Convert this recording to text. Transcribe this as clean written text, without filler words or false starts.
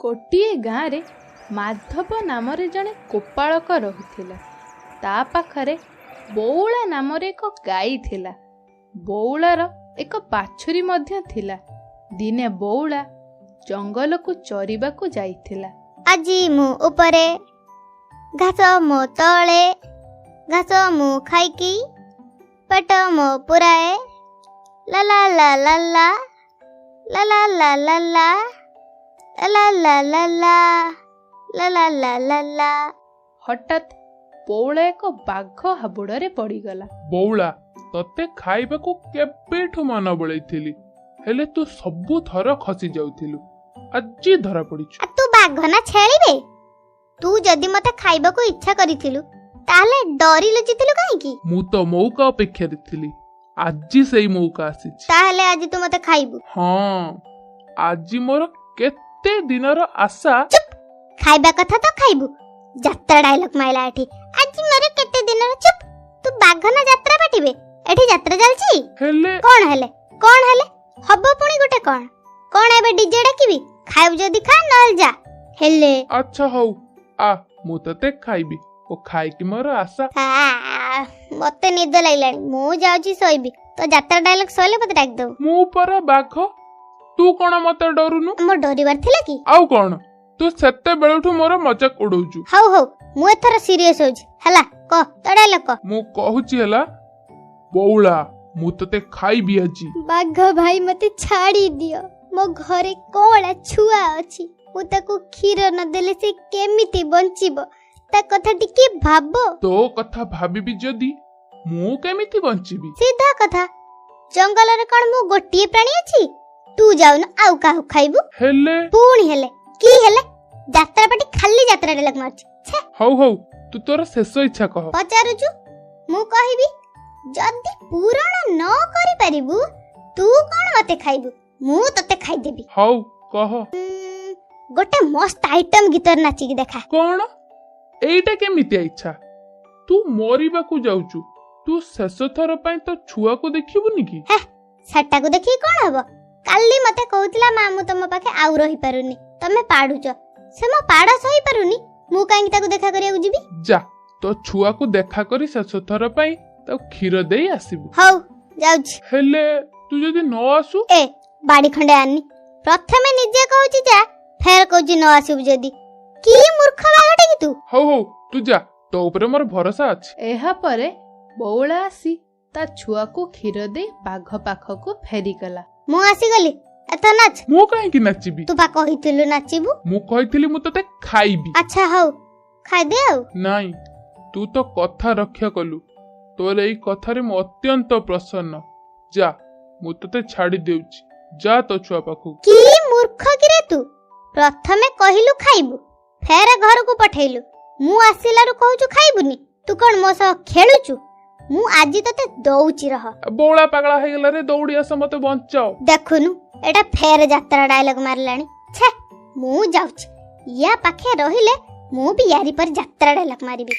गोटे गाँव रे माधव नाम जड़े गोपालक रहुथिला। ता पाखरे बौला नाम एक गाई थिला। बौलार एक बाछुरी मध्य थिला। दिने बौला जंगल को चरिबा को जाइथिला। आजी मु उपरे घास मो तले घास मु खाइकी पेट मो पुराए ला ला ला ला ला ला ला ला ला ला ला ला ला ला ला ला ला ला। हठात बौला एक बाघ हाबुड़े पड़ीगला। बौला तते खाइबाकू केबेठू मन बळैथिली हेले तू सबु थर खसी जाउथिलु। आजी धरा पड़िछु। तू बाघ ना छेलिबे? तू जदी मते खाइबाकू इच्छा करिथिलु ताले डरी लजिथिलु काहेकी? मु तो मौका अपेक्षा दिथिली। आजी सेई मौका आसीछि। ताले आज तू मते खाइबु? हां आजी मोर केते दिनर आशा। चुप खाइबा कथा तो खाइबु। यात्रा डायलॉग माइला एठी। आज मोर केते दिनर चुप। तू बाघ ना यात्रा पाटिबे? एठी यात्रा चलछि। हेले कोन हेले? कोन हेले? हबो पुणी गुटे कोन? कोन एबे डीजे डाकिबी? खाइब जदी खा नल जा। हेले अच्छा हौ आ मु तते खाइबी। ओ खाइ कि मोर आशा। मते निद लागलानी। मु जाउची सोइबी। तो यात्रा डायलॉग सोले मते डाक दो। मु पर बाघ तू कोन मते डरुनु? मो डरिबार थिला की? आउ कोन तू सेते बेलुठू मोर मजाक उडौचु। हौ हौ मु एथरा सीरियस होजी। हला क तो डायलॉग क। मु कहूची हला बौला मु तते खाइबी आजी। बाघ भाई मते छाड़ी दियो। मो घरे कोला छुआ अछि। मु ताको क्षीर न देले से केमिति बंचिबो ता कथा टिके भाबो। तो कथा भाबिबी जदी मु केमिति बंचिबी? सीधा कथा। जंगल रे कोन मु गोटिए प्राणी अछि? तू जाउ न आउ काहु खाइबू? हेले पुणी हेले की हेले? यात्रा पाटी खाली यात्रा डायलॉग मारछि। छे हौ हौ तू तोर शेष इच्छा कह। पचारुछु मु कहिबी जदी पूरण न करि परिबू तू कोन मते खाइबू? मु तते खाइ देबी। हौ कह। गोटे मस्त आइटम गीतर नाची की देखा। कोन एइटा केमिति इच्छा? तू मरिबा को जाउचु। तू शेष थर पई तो छुआ को देखिबुनी की? हे सेटा को देखि कोन हबो? काली मते कहउतला मामू तम पाखे आउ रही पारुनी। तमे पाडुच से मो पाड़ा सही पारुनी। मु काहे ताको देखा करिया जिबी? जा तो छुआ को देखा करी शेष थर पई तो क्षीर देई आसीबु। हौ जाउछि। हेले तू जदी न आसु? ए बाडी खंडे आनी। प्रथमे निजे कहउछि जा फेर कहउछि न आसीबु जदी। की मूर्ख बागटे की तू? हौ हौ तू जा तो ऊपर मोर भरोसा अछि। एहा परे बौला आसी ता छुआ को क्षीर दे बाघ पाखको फेरी गला। मु आसी गली एत नाच। मु काहे की नाचिबी? तू बा कहितलु नाचिबु। मु कहितली मु तते खाइबी। अच्छा हौ खाइ दे आउ। नाही तू तो कथा रक्षा कलु। तोर एई कथारे मु अत्यंत प्रसन्न। जा मु तते छाडी देउची। जा तो छुआ पाखु। की मूर्ख की रे तू? प्रथमे कहिलु खाइबु फेर घर को पठैलु। मु आसिलारु कहउछु खाइबुनी। तू कोन मो सह खेलुचु? मु आजि तते दउची रह। बौला पागला हे गेला रे दौड़ी आस मते बंचाओ। देखुनु एटा फेर यात्रा डायलॉग मारलानी। छे मु जाउची। या पाखे रहिले मु भी यारी पर यात्रा डायलॉग मारिबी।